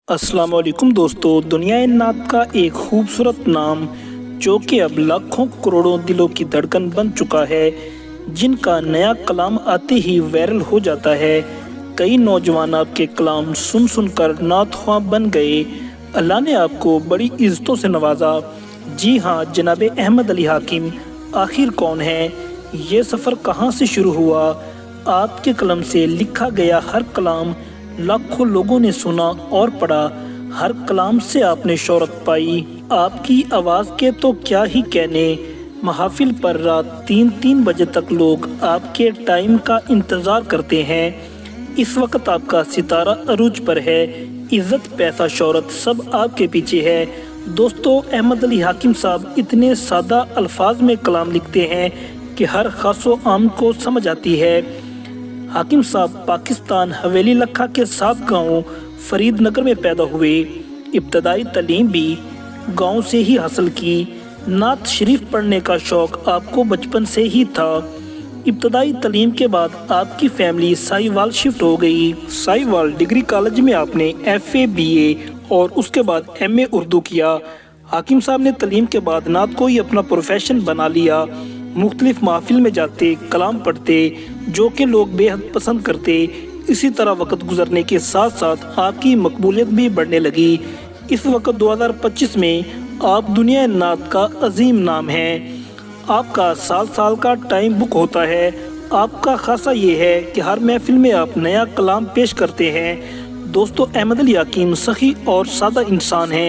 السلام علیکم دوستو، دنیا نعت کا ایک خوبصورت نام جو کہ اب لاکھوں کروڑوں دلوں کی دھڑکن بن چکا ہے، جن کا نیا کلام آتے ہی وائرل ہو جاتا ہے۔ کئی نوجوان آپ کے کلام سن سن کر نعت خواں بن گئے۔ اللہ نے آپ کو بڑی عزتوں سے نوازا۔ جی ہاں جناب احمد علی حاکم آخر کون ہیں؟ یہ سفر کہاں سے شروع ہوا؟ آپ کے قلم سے لکھا گیا ہر کلام لاکھوں لوگوں نے سنا اور پڑھا۔ ہر کلام سے آپ نے شہرت پائی۔ آپ کی آواز کے تو کیا ہی کہنے، محافل پر رات 3 بجے تک لوگ آپ کے ٹائم کا انتظار کرتے ہیں۔ اس وقت آپ کا ستارہ عروج پر ہے، عزت پیسہ شہرت سب آپ کے پیچھے ہے۔ دوستو، احمد علی حاکم صاحب اتنے سادہ الفاظ میں کلام لکھتے ہیں کہ ہر خاص و عام کو سمجھ آتی ہے۔ حاکم صاحب پاکستان حویلی لکھا کے 7 گاؤں فرید نگر میں پیدا ہوئے۔ ابتدائی تعلیم بھی گاؤں سے ہی حاصل کی۔ نعت شریف پڑھنے کا شوق آپ کو بچپن سے ہی تھا۔ ابتدائی تعلیم کے بعد آپ کی فیملی سائی وال شفٹ ہو گئی۔ سائی وال ڈگری کالج میں آپ نے FA BA اور اس کے بعد MA اردو کیا۔ حاکم صاحب نے تعلیم کے بعد نعت کو ہی اپنا پروفیشن بنا لیا۔ مختلف محافل میں جاتے، کلام پڑھتے، جو کہ لوگ بے حد پسند کرتے۔ اسی طرح وقت گزرنے کے ساتھ ساتھ آپ کی مقبولیت بھی بڑھنے لگی۔ اس وقت 2025 میں آپ دنیا نعت کا عظیم نام ہیں۔ آپ کا سال کا ٹائم بک ہوتا ہے۔ آپ کا خاصہ یہ ہے کہ ہر محفل میں آپ نیا کلام پیش کرتے ہیں۔ دوستو، احمد علی حاکم سخی اور سادہ انسان ہیں۔